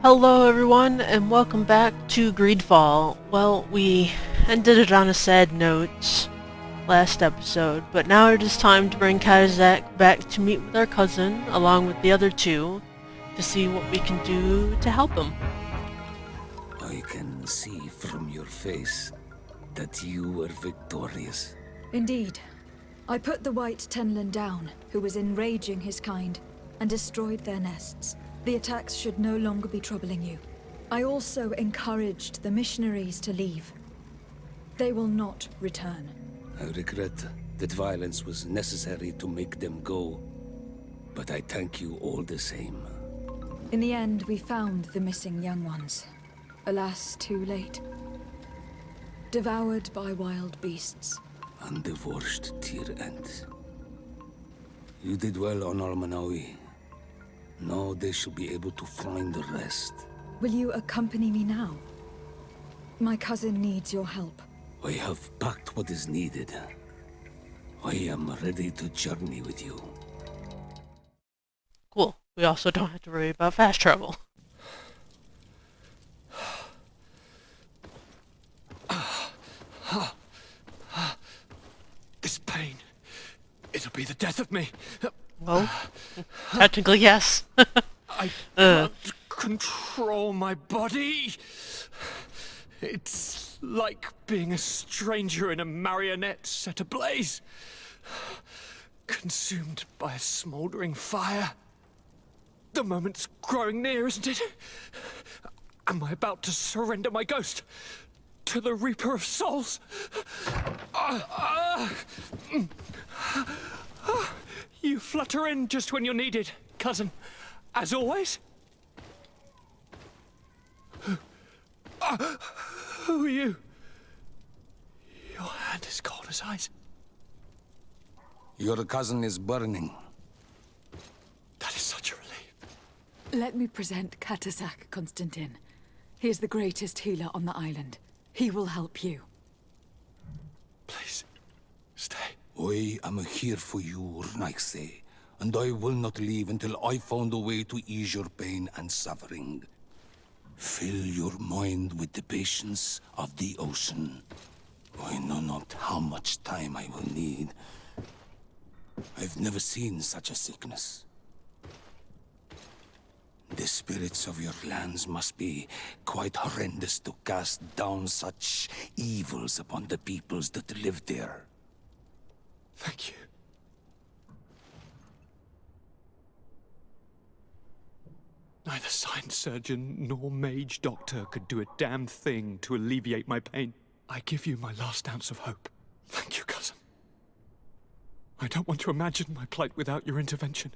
Hello everyone, and welcome back to GreedFall. Well, we ended it on a sad note last episode, but now it is time to bring Kazakh back to meet with our cousin, along with the other two, to see what we can do to help him. I can see from your face that you were victorious. Indeed. I put the White Tenlin down, who was enraging his kind, and destroyed their nests. The attacks should no longer be troubling you. I also encouraged the missionaries to leave. They will not return. I regret that violence was necessary to make them go, but I thank you all the same. In the end, we found the missing young ones. Alas, too late. Devoured by wild beasts. And the worst tear ends. You did well on Almanawi. Now they should be able to find the rest. Will you accompany me now? My cousin needs your help. I have packed what is needed. I am ready to journey with you. Cool. We also don't have to worry about fast travel. This pain, it'll be the death of me. Well, technically yes. I can't control my body. It's like being a stranger in a marionette set ablaze. Consumed by a smouldering fire. The moment's growing near, isn't it? Am I about to surrender my ghost to the Reaper of Souls? You flutter in just when you're needed, cousin. As always. Who are you? Your hand is cold as ice. Your cousin is burning. That is such a relief. Let me present Katasak Konstantin. He is the greatest healer on the island. He will help you. Please, stay. I am here for you, Rnaikse, and I will not leave until I found a way to ease your pain and suffering. Fill your mind with the patience of the ocean. I know not how much time I will need. I've never seen such a sickness. The spirits of your lands must be quite horrendous to cast down such evils upon the peoples that live there. Thank you. Neither science surgeon nor mage doctor could do a damn thing to alleviate my pain. I give you my last ounce of hope. Thank you, cousin. I don't want to imagine my plight without your intervention.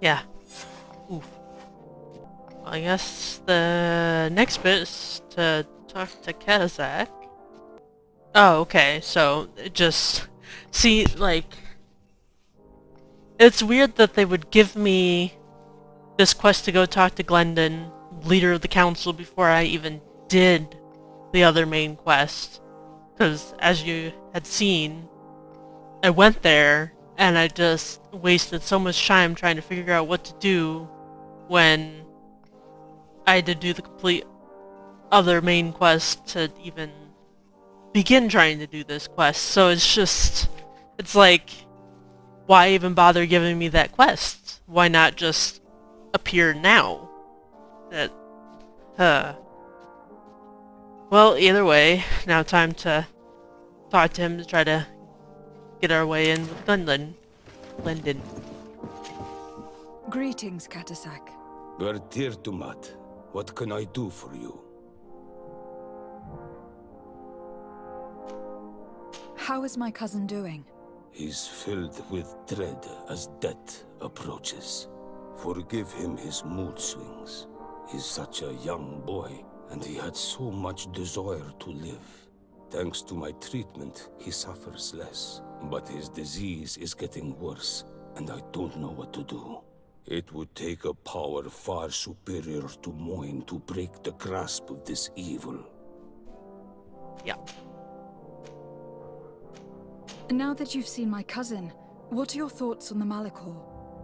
Yeah. Oof. Well, I guess the next bit is to talk to Kazakh. Oh, okay, so it just... See, like... It's weird that they would give me this quest to go talk to Glendon, leader of the council, before I even did the other main quest. Because, as you had seen, I went there, and I just wasted so much time trying to figure out what to do when I had to do the complete other main quest to even begin trying to do this quest. So it's like, why even bother giving me that quest? Why not just appear now? Well, either way, now time to talk to him to try to get our way in with Glendon. Greetings, Katasak. Bertirtumat, what can I do for you? How is my cousin doing? He's filled with dread as death approaches. Forgive him his mood swings. He's such a young boy, and he had so much desire to live. Thanks to my treatment, he suffers less. But his disease is getting worse, and I don't know what to do. It would take a power far superior to mine to break the grasp of this evil. Yeah. Now that you've seen my cousin, what are your thoughts on the Malachor?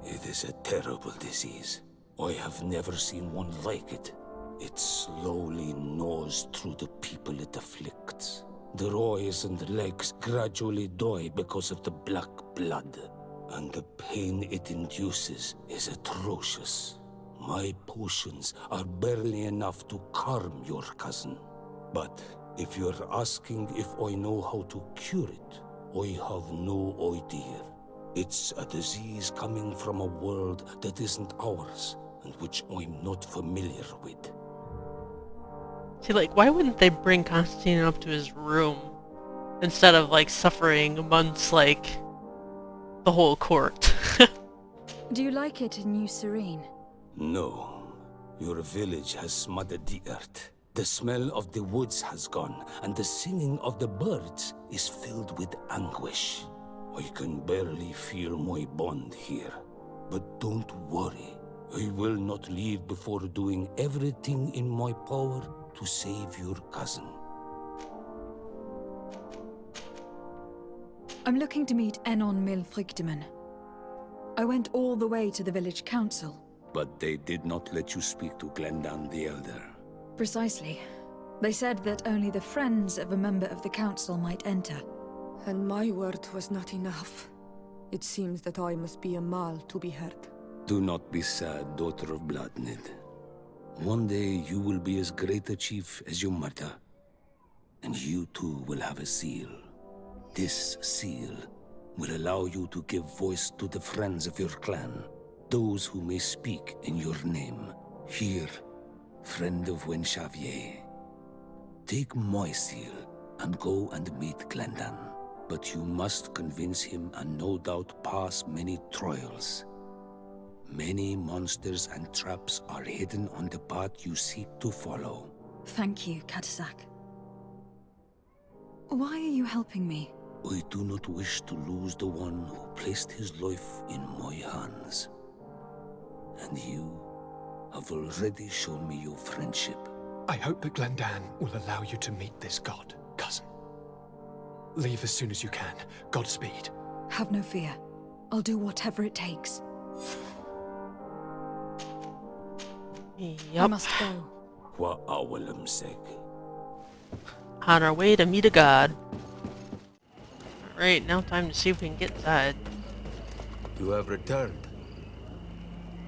It is a terrible disease. I have never seen one like it. It slowly gnaws through the people it afflicts. Their eyes and legs gradually die because of the black blood, and the pain it induces is atrocious. My potions are barely enough to calm your cousin. But if you're asking if I know how to cure it, I have no idea. It's a disease coming from a world that isn't ours, and which I'm not familiar with. See, like, why wouldn't they bring Constantine up to his room instead of, like, suffering amongst, like, the whole court? Do you like it in New Serene? No. Your village has smothered the earth. The smell of the woods has gone, and the singing of the birds is filled with anguish. I can barely feel my bond here. But don't worry. I will not leave before doing everything in my power to save your cousin. I'm looking to meet Enon Milfrictiman. I went all the way to the village council. But they did not let you speak to Glendan the Elder. Precisely. They said that only the friends of a member of the council might enter. And my word was not enough. It seems that I must be a Mal to be heard. Do not be sad, daughter of Bloodnid. One day you will be as great a chief as your mother. And you too will have a seal. This seal will allow you to give voice to the friends of your clan, those who may speak in your name. Here, friend of Wenxavier. Take my seal and go and meet Glendan. But you must convince him and no doubt pass many trials. Many monsters and traps are hidden on the path you seek to follow. Thank you, Katasak. Why are you helping me? I do not wish to lose the one who placed his life in my hands. And you have already shown me your friendship. I hope that Glendan will allow you to meet this god, cousin. Leave as soon as you can. Godspeed. Have no fear. I'll do whatever it takes. I Yup. must go. Kwa awalam seg. On our way to meet a god. Alright, now time to see if we can get inside. You have returned.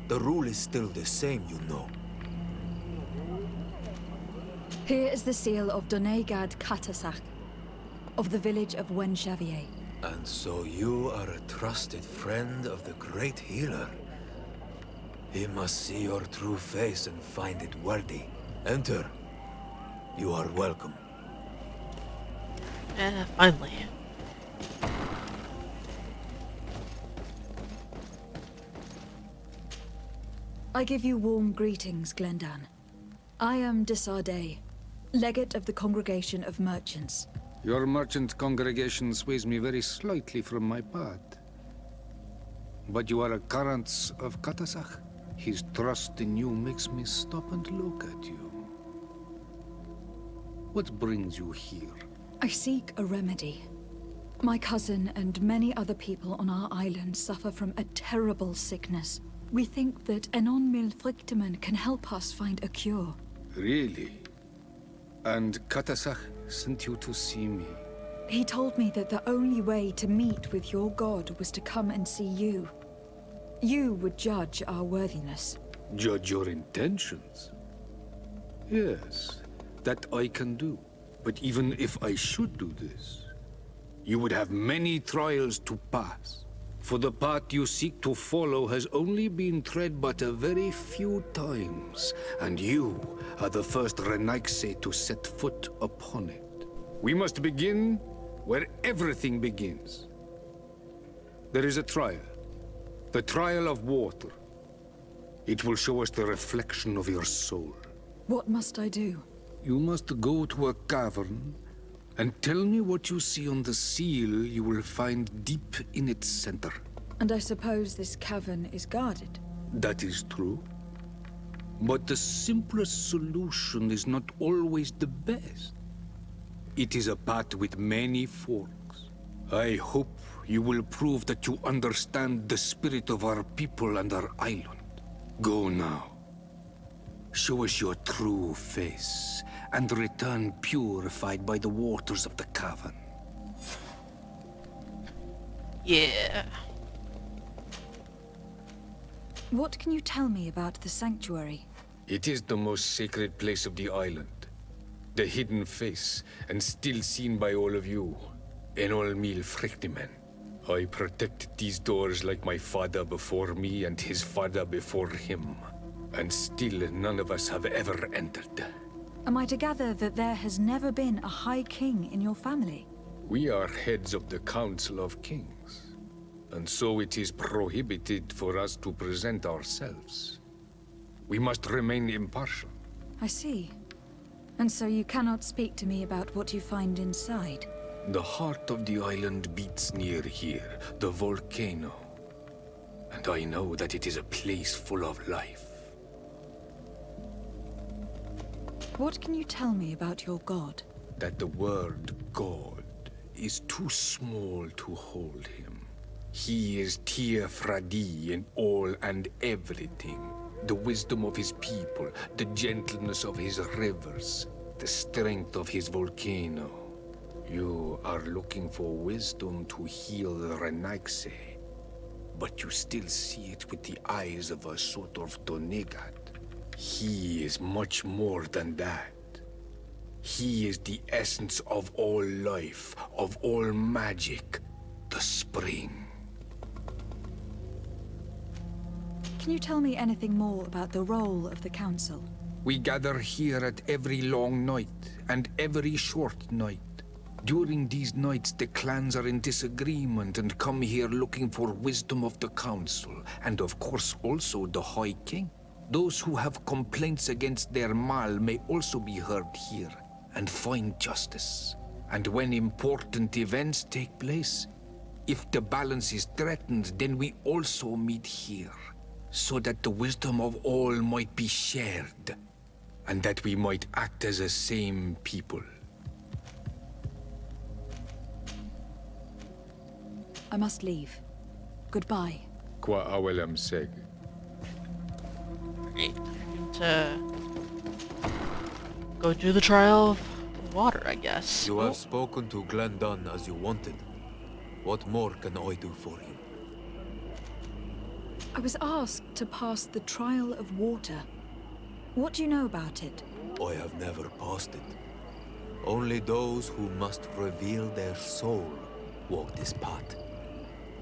The rule is still the same, you know. Here is the seal of Donegad Katasak, of the village of Wenxavier. And so you are a trusted friend of the great healer. He must see your true face and find it worthy. Enter. You are welcome. Finally. I give you warm greetings, Glendan. I am Desardet, legate of the Congregation of Merchants. Your merchant congregation sways me very slightly from my path. But you are a current of Katasak. His trust in you makes me stop and look at you. What brings you here? I seek a remedy. My cousin and many other people on our island suffer from a terrible sickness. We think that Enon Milfrictiman can help us find a cure. Really? And Katasak sent you to see me? He told me that the only way to meet with your god was to come and see you. You would judge our worthiness. Judge your intentions? Yes, that I can do. But even if I should do this, you would have many trials to pass. For the path you seek to follow has only been tread but a very few times, and you are the first Renaigse to set foot upon it. We must begin where everything begins. There is a trial. The trial of water. It will show us the reflection of your soul. What must I do? You must go to a cavern and tell me what you see on the seal you will find deep in its center. And I suppose this cavern is guarded. That is true. But the simplest solution is not always the best. It is a path with many forks. I hope you will prove that you understand the spirit of our people and our island. Go now. Show us your true face, and return purified by the waters of the cavern. Yeah. What can you tell me about the sanctuary? It is the most sacred place of the island. The hidden face, and still seen by all of you. Enol Mil Frictimen. I protected these doors like my father before me and his father before him. And still none of us have ever entered. Am I to gather that there has never been a High King in your family? We are heads of the Council of Kings. And so it is prohibited for us to present ourselves. We must remain impartial. I see. And so you cannot speak to me about what you find inside? The heart of the island beats near here, the volcano. And I know that it is a place full of life. What can you tell me about your god? That the word God is too small to hold him. He is Tir Fradi in all and everything. The wisdom of his people, the gentleness of his rivers, the strength of his volcano. You are looking for wisdom to heal the Renaigse, but you still see it with the eyes of a sort of Donegat. He is much more than that. He is the essence of all life, of all magic, the spring. Can you tell me anything more about the role of the Council? We gather here at every long night and every short night. During these nights, the clans are in disagreement and come here looking for wisdom of the Council, and of course also the High King. Those who have complaints against their Mal may also be heard here and find justice. And when important events take place, if the balance is threatened, then we also meet here, so that the wisdom of all might be shared, and that we might act as a same people. I must leave. Goodbye. Qua awelam seg. Great. To go do the trial of water, I guess. You have spoken to Glendon as you wanted. What more can I do for you? I was asked to pass the trial of water. What do you know about it? I have never passed it. Only those who must reveal their soul walk this path.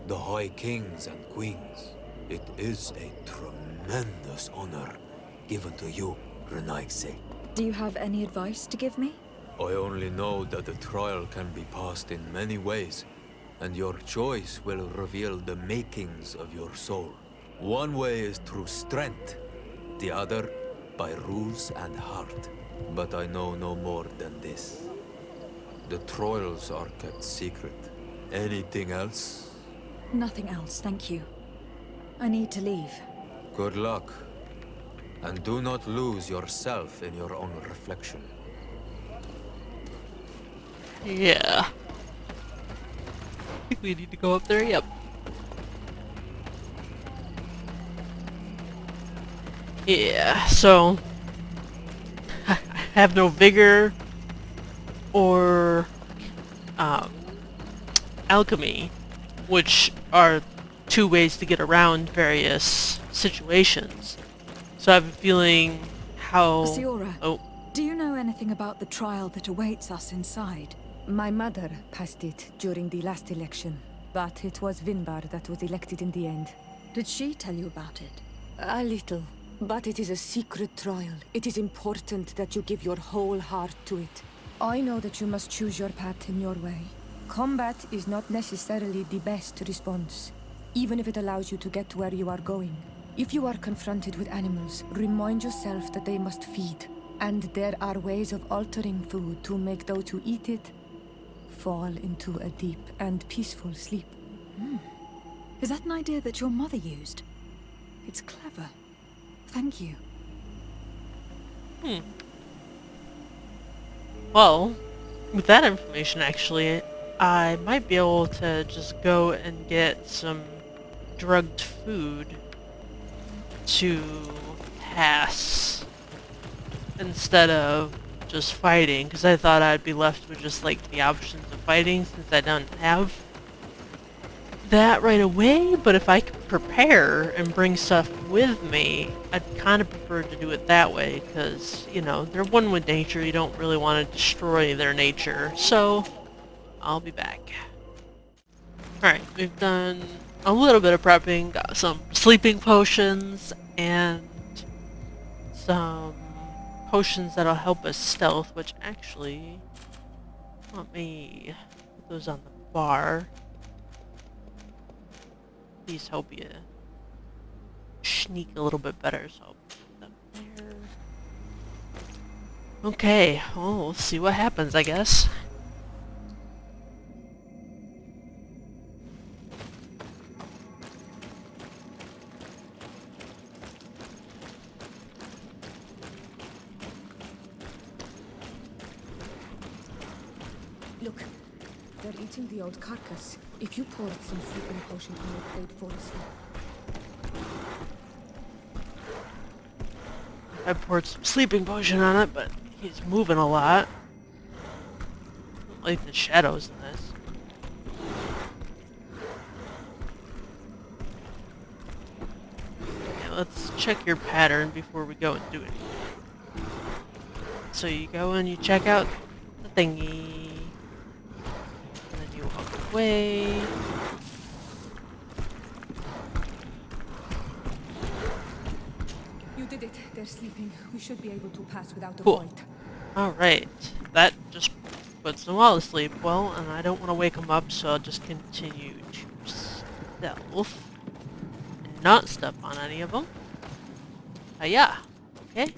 The High Kings and Queens. It is a tremendous honor given to you, Renaigse. Do you have any advice to give me? I only know that the trial can be passed in many ways, and your choice will reveal the makings of your soul. One way is through strength, the other by ruse and heart. But I know no more than this. The trials are kept secret. Anything else? Nothing else, thank you. I need to leave. Good luck. And do not lose yourself in your own reflection. Yeah. I think we need to go up there, yep. Yeah, so I have no vigor or alchemy, which are two ways to get around various situations. So I have a feeling how... Siora, oh, do you know anything about the trial that awaits us inside? My mother passed it during the last election, but it was Vinbar that was elected in the end. Did she tell you about it? A little, but it is a secret trial. It is important that you give your whole heart to it. I know that you must choose your path in your way. Combat is not necessarily the best response, even if it allows you to get to where you are going. If you are confronted with animals, remind yourself that they must feed, and there are ways of altering food to make those who eat it fall into a deep and peaceful sleep. Is that an idea that your mother used? It's clever. Thank you. Well, with that information, actually, I might be able to just go and get some drugged food to pass instead of just fighting, because I thought I'd be left with just like the options of fighting since I don't have that right away. But if I could prepare and bring stuff with me, I'd kind of prefer to do it that way, because, you know, they're one with nature. You don't really want to destroy their nature. So I'll be back. Alright, we've done a little bit of prepping, got some sleeping potions and some potions that'll help us stealth, which actually, let me put those on the bar. These help you sneak a little bit better, so I'll put them there. Okay, well, we'll see what happens, I guess. Look, they're eating the old carcass. If you poured some sleeping potion on your plate, fall asleep. I poured some sleeping potion on it, but he's moving a lot. I don't like the shadows in this. Okay, let's check your pattern before we go and do it. So you go and you check out the thingy. And then you walk away. You did it. They're sleeping. We should be able to pass without a Cool. fight. Alright, that just puts them all to sleep. Well, and I don't want to wake them up, so I'll just continue to stealth and not step on any of them. Yeah. Okay.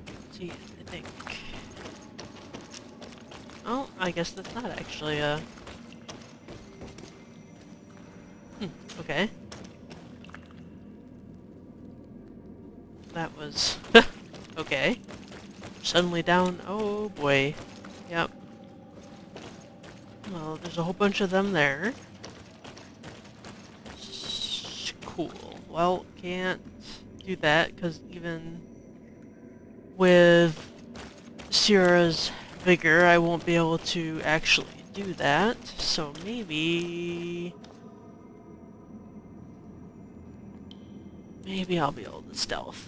Let's see, I think. Oh, I guess that's not actually a... okay. That was... okay. Suddenly down... oh boy. Yep. Well, there's a whole bunch of them there. Cool. Well, can't do that, because even with Sierra's vigor, I won't be able to actually do that. So maybe I'll be able to stealth.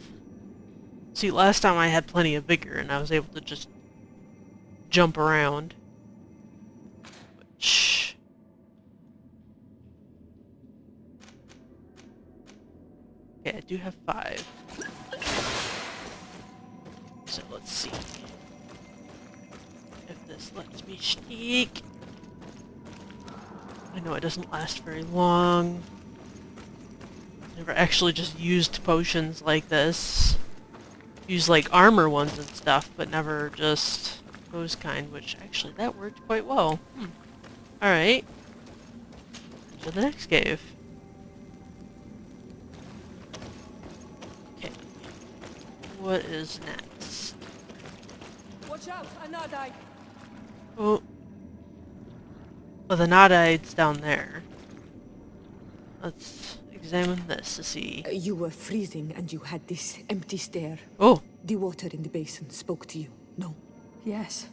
See, last time I had plenty of vigor and I was able to just jump around. Which... okay, I do have 5. So let's see if this lets me sneak. I know it doesn't last very long. Never actually just used potions like this. Use like armor ones and stuff, but never just those kind, which actually that worked quite well. Alright. To the next cave. Okay. What is next? Watch out, Anadai! Oh. Well, the Nadide's down there. Let's examine this to see. You were freezing and you had this empty stare. Oh. The water in the basin spoke to you, no? Yes.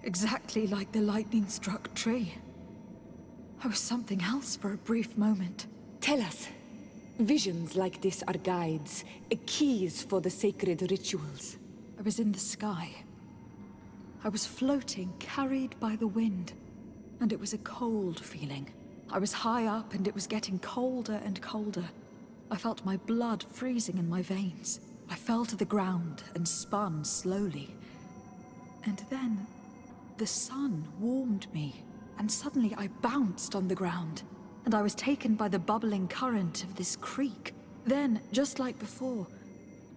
Exactly like the lightning-struck tree. I was something else for a brief moment. Tell us. Visions like this are guides, keys for the sacred rituals. I was in the sky. I was floating, carried by the wind. And it was a cold feeling. I was high up and it was getting colder and colder. I felt my blood freezing in my veins. I fell to the ground and spun slowly. And then the sun warmed me, and suddenly I bounced on the ground, and I was taken by the bubbling current of this creek. Then, just like before,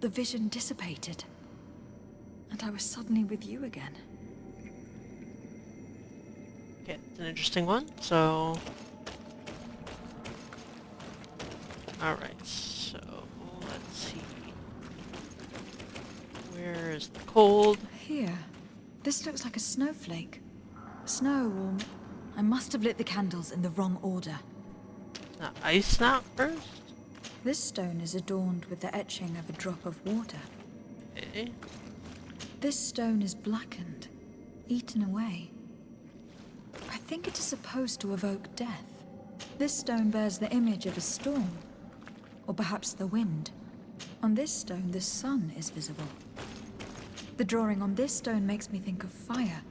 the vision dissipated, and I was suddenly with you again. Okay, it's an interesting one, so... alright, so let's see. Where is the cold? Here. This looks like a snowflake. snow, or... I must have lit the candles in the wrong order. Ice not first? This stone is adorned with the etching of a drop of water. Okay. This stone is blackened, eaten away. I think it is supposed to evoke death. This stone bears the image of a storm, or perhaps the wind. On this stone, the sun is visible. The drawing on this stone makes me think of fire,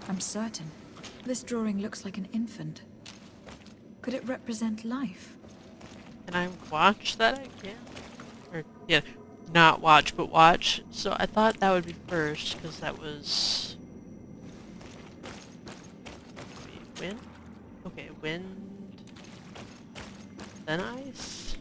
I'm certain. This drawing looks like an infant. Could it represent life? Can I watch that again? Or, yeah, not watch, but watch. So I thought that would be first, because that was... Wind? Okay, wind... Then ice?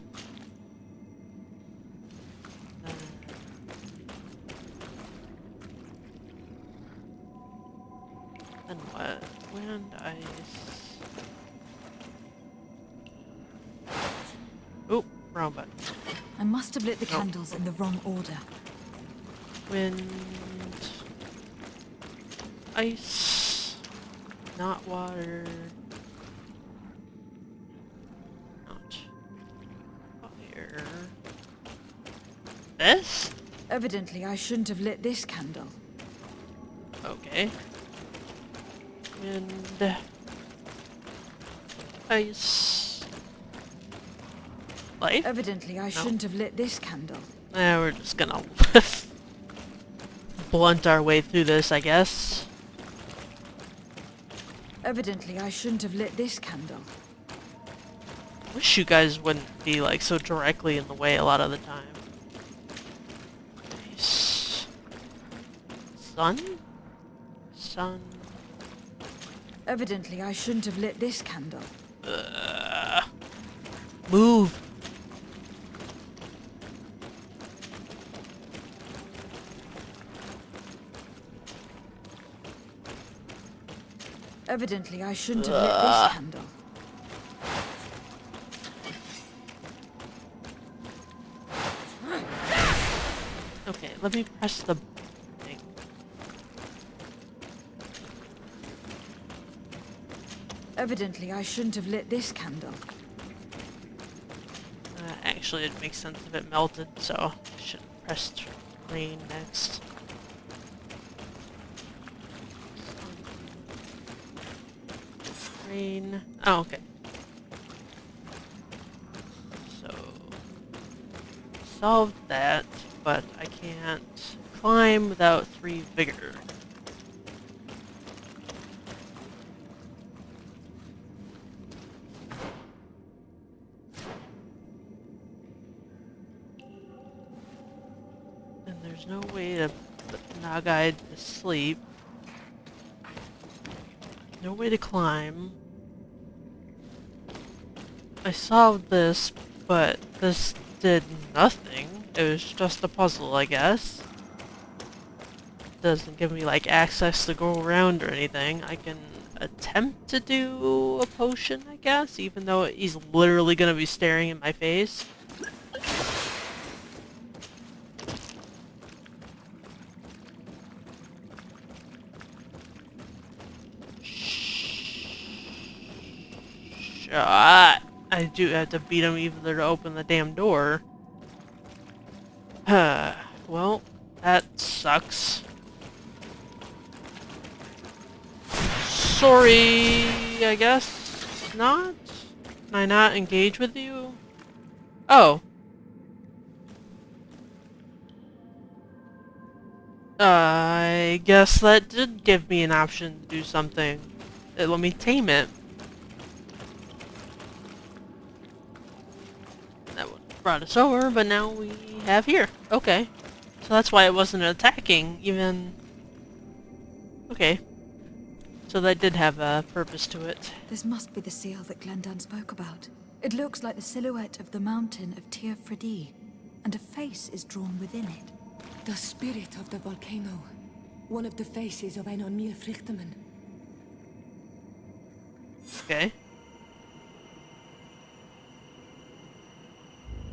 Then what? Wind, ice... Oh, wrong button. I must have lit the candles in the wrong order. Wind... Ice... Not water... Not... Fire... This? Evidently, I shouldn't have lit this candle. Okay. Wind... Ice... Life? Evidently, I shouldn't have lit this candle. We're just gonna blunt our way through this, I guess. Evidently, I shouldn't have lit this candle. Wish you guys wouldn't be like so directly in the way a lot of the time. Nice. Sun? Sun. Evidently, I shouldn't have lit this candle. Move. Evidently, I shouldn't have lit this candle. Okay, let me press the thing. Evidently, I shouldn't have lit this candle. Actually, it makes sense if it melted, so I should press rain next. Rain. Oh, okay. So, solved that, but I can't climb without 3 vigor. And there's no way to put Nagai to sleep. No way to climb. I solved this, but this did nothing. It was just a puzzle, I guess. Doesn't give me like access to go around or anything. I can attempt to do a potion, I guess, even though he's literally gonna be staring in my face. Shot. I do have to beat him either to open the damn door. Well, that sucks. Sorry, I guess not? Can I not engage with you? Oh. I guess that did give me an option to do something. It let me tame it. That brought us over, but now we have here. Okay. So that's why it wasn't attacking, even... Okay. So that did have a purpose to it. This must be the seal that Glendan spoke about. It looks like the silhouette of the mountain of Tir Fredi, and a face is drawn within it. The spirit of the volcano. One of the faces of Einar Mir Frichtemann. Okay.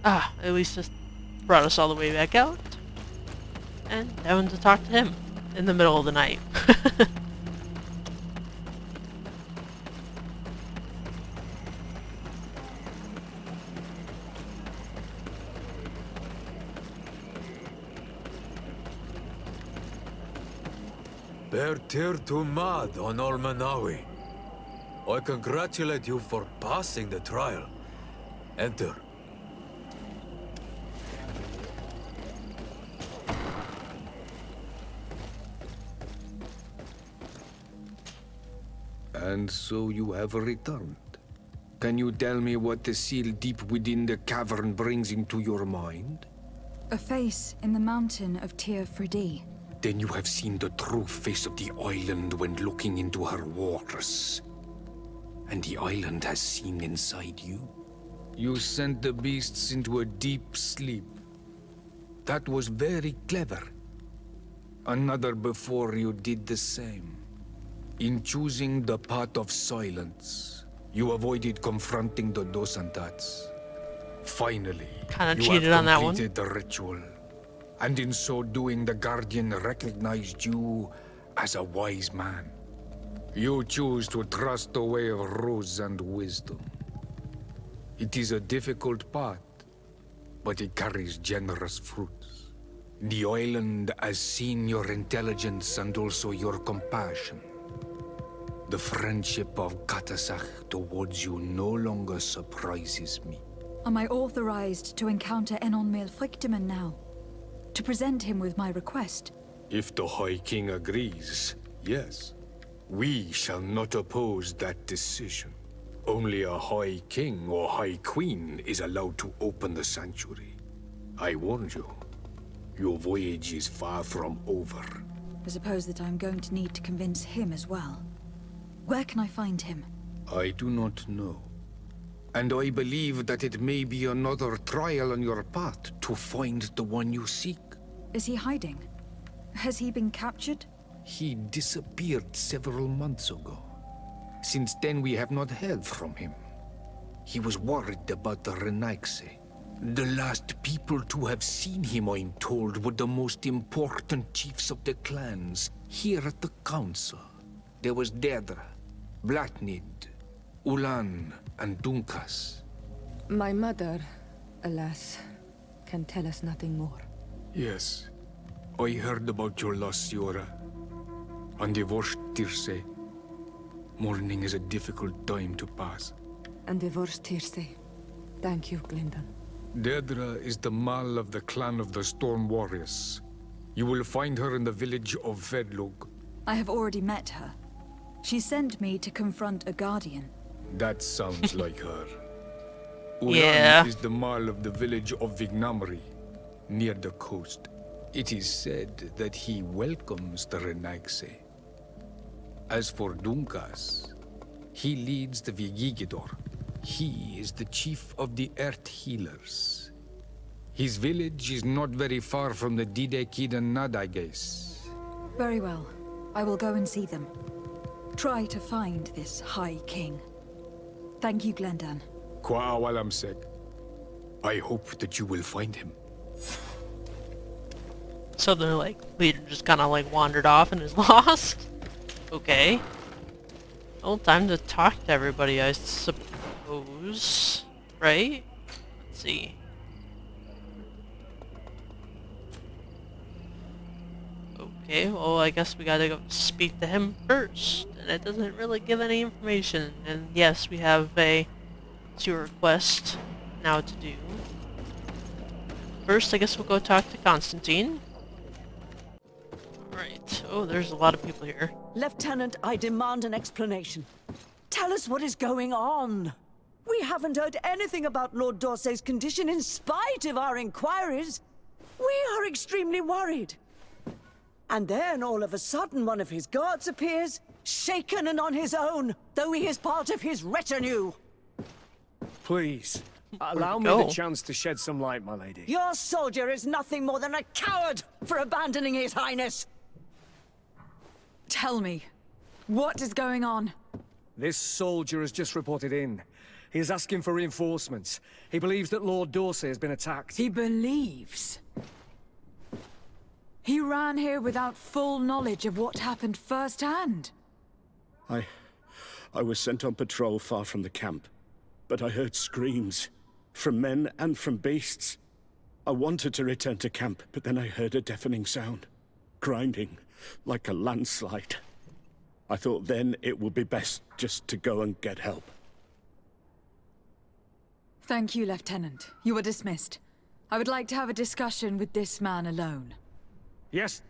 Ah, at least this brought us all the way back out. And down to talk to him in the middle of the night. Bear tir to mad on Olmanawi. I congratulate you for passing the trial. Enter. And so you have returned. Can you tell me what the seal deep within the cavern brings into your mind? A face in the mountain of Tir Fridi. Then you have seen the true face of the island when looking into her waters. And the island has seen inside you. You sent the beasts into a deep sleep. That was very clever. Another before you did the same. In choosing the path of silence, you avoided confronting the Dosantats. Finally, Kinda you cheated have on that one. completed the ritual. And in so doing, the Guardian recognized you as a wise man. You choose to trust the way of rules and wisdom. It is a difficult path, but it carries generous fruits. The island has seen your intelligence and also your compassion. The friendship of Katasak towards you no longer surprises me. Am I authorized to encounter Enon Milfrictiman now? To present him with my request? If the High King agrees, yes. We shall not oppose that decision. Only a High King or High Queen is allowed to open the sanctuary. I warned you. Your voyage is far from over. I suppose that I'm going to need to convince him as well. Where can I find him? I do not know. And I believe that it may be another trial on your path to find the one you seek. Is he hiding? Has he been captured? He disappeared several months ago. Since then, we have not heard from him. He was worried about the Renaigse. The last people to have seen him, I'm told, were the most important chiefs of the clans here at the council. There was Deirdre, Blatnid, Ulan, and Dunkas. My mother, alas, can tell us nothing more. Yes, I heard about your loss, Siora. And divorced Tirce. Mourning is a difficult time to pass. And divorced Tirce. Thank you, Glyndon. Deirdre is the Mal of the clan of the Storm Warriors. You will find her in the village of Vedlug. I have already met her. She sent me to confront a guardian. That sounds like her. Ulan Yeah. is the Mal of the village of Vignamri, near the coast. It is said that he welcomes the Renaigse. As for Dunkas, he leads the Vigigidor. He is the chief of the Earth Healers. His village is not very far from the Didekid and Nadages. Very well. I will go and see them. Try to find this High King. Thank you, Glendan. Kwa'awalamsek. I hope that you will find him. So the leader just kind of wandered off and is lost. Okay. Well, time to talk to everybody, I suppose. Right? Let's see. Okay, well, I guess we gotta go speak to him first. And it doesn't really give any information. And yes, we have a request now to do. First, I guess we'll go talk to Constantine. Alright. Oh, there's a lot of people here. Lieutenant, I demand an explanation. Tell us what is going on. We haven't heard anything about Lord Dorsey's condition in spite of our inquiries. We are extremely worried. And then, all of a sudden, one of his guards appears, shaken and on his own, though he is part of his retinue. Please, allow me the chance to shed some light, my lady. Your soldier is nothing more than a coward for abandoning his highness. Tell me, what is going on? This soldier has just reported in. He is asking for reinforcements. He believes that Lord Dorsey has been attacked. He believes. He ran here without full knowledge of what happened firsthand. I was sent on patrol far from the camp, but I heard screams, from men and from beasts. I wanted to return to camp, but then I heard a deafening sound. Grinding, like a landslide. I thought then it would be best just to go and get help. Thank you, Lieutenant. You are dismissed. I would like to have a discussion with this man alone. Yes?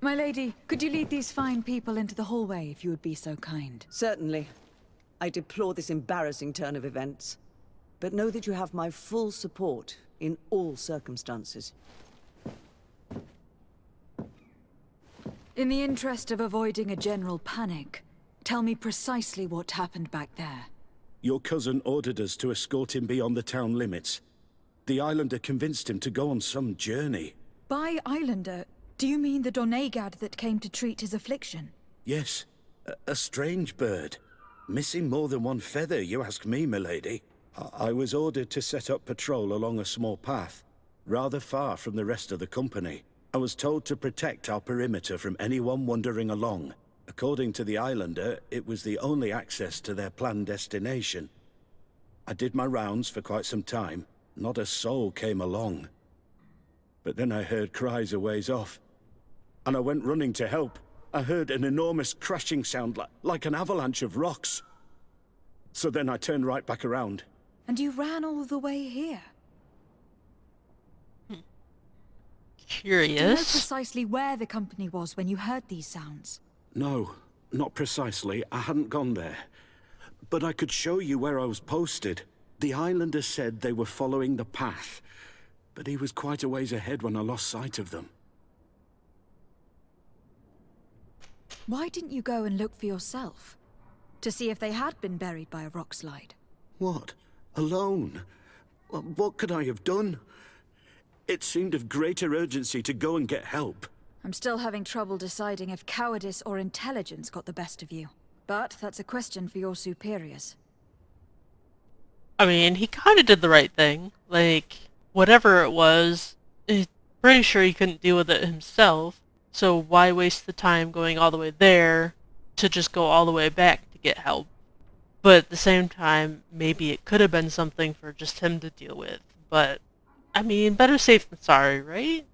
My lady, could you lead these fine people into the hallway if you would be so kind? Certainly. I deplore this embarrassing turn of events, but know that you have my full support in all circumstances. In the interest of avoiding a general panic, tell me precisely what happened back there. Your cousin ordered us to escort him beyond the town limits. The Islander convinced him to go on some journey. By Islander, do you mean the Donegad that came to treat his affliction? Yes, a strange bird. Missing more than one feather, you ask me, milady. I was ordered to set up patrol along a small path, rather far from the rest of the company. I was told to protect our perimeter from anyone wandering along. According to the Islander, it was the only access to their planned destination. I did my rounds for quite some time. Not a soul came along. But then I heard cries a ways off, and I went running to help. I heard an enormous crashing sound like an avalanche of rocks. So then I turned right back around. And you ran all the way here? Curious. Do you know precisely where the company was when you heard these sounds? No, not precisely. I hadn't gone there. But I could show you where I was posted. The Islander said they were following the path, but he was quite a ways ahead when I lost sight of them. Why didn't you go and look for yourself? To see if they had been buried by a rock slide? What? Alone? What could I have done? It seemed of greater urgency to go and get help. I'm still having trouble deciding if cowardice or intelligence got the best of you. But that's a question for your superiors. I mean, he kind of did the right thing. Like, whatever it was, I'm pretty sure he couldn't deal with it himself. So why waste the time going all the way there to just go all the way back to get help? But at the same time, maybe it could have been something for just him to deal with. But, I mean, better safe than sorry, right?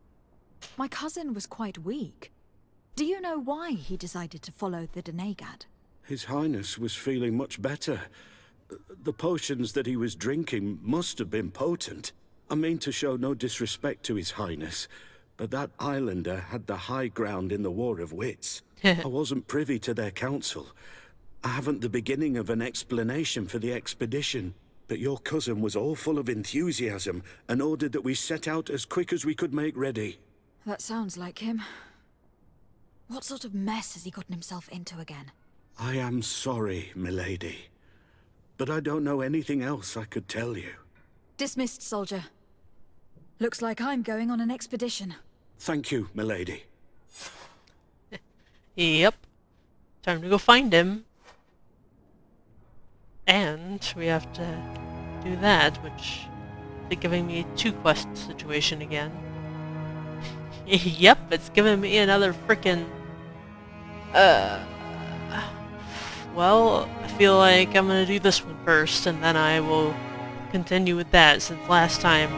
My cousin was quite weak. Do you know why he decided to follow the Donegad? His Highness was feeling much better. The potions that he was drinking must have been potent. I mean to show no disrespect to His Highness, but that Islander had the high ground in the War of Wits. I wasn't privy to their counsel. I haven't the beginning of an explanation for the expedition, but your cousin was all full of enthusiasm and ordered that we set out as quick as we could make ready. That sounds like him. What sort of mess has he gotten himself into again? I am sorry, milady, but I don't know anything else I could tell you. Dismissed, soldier. Looks like I'm going on an expedition. Thank you, milady. Yep. Time to go find him. And we have to do that, which is giving me a 2-quest situation again. Yep, it's giving me another frickin'... Well, I feel like I'm gonna do this one first, and then I will continue with that, since last time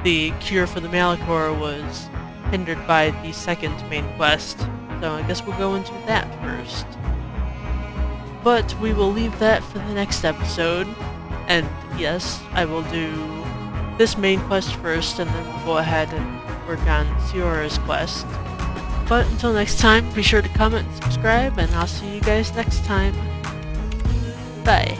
the cure for the Malachor was hindered by the second main quest. So I guess we'll go into that first. But we will leave that for the next episode. And yes, I will do this main quest first, and then we'll go ahead and work on Siora's quest. But until next time, be sure to comment and subscribe, and I'll see you guys next time. Bye.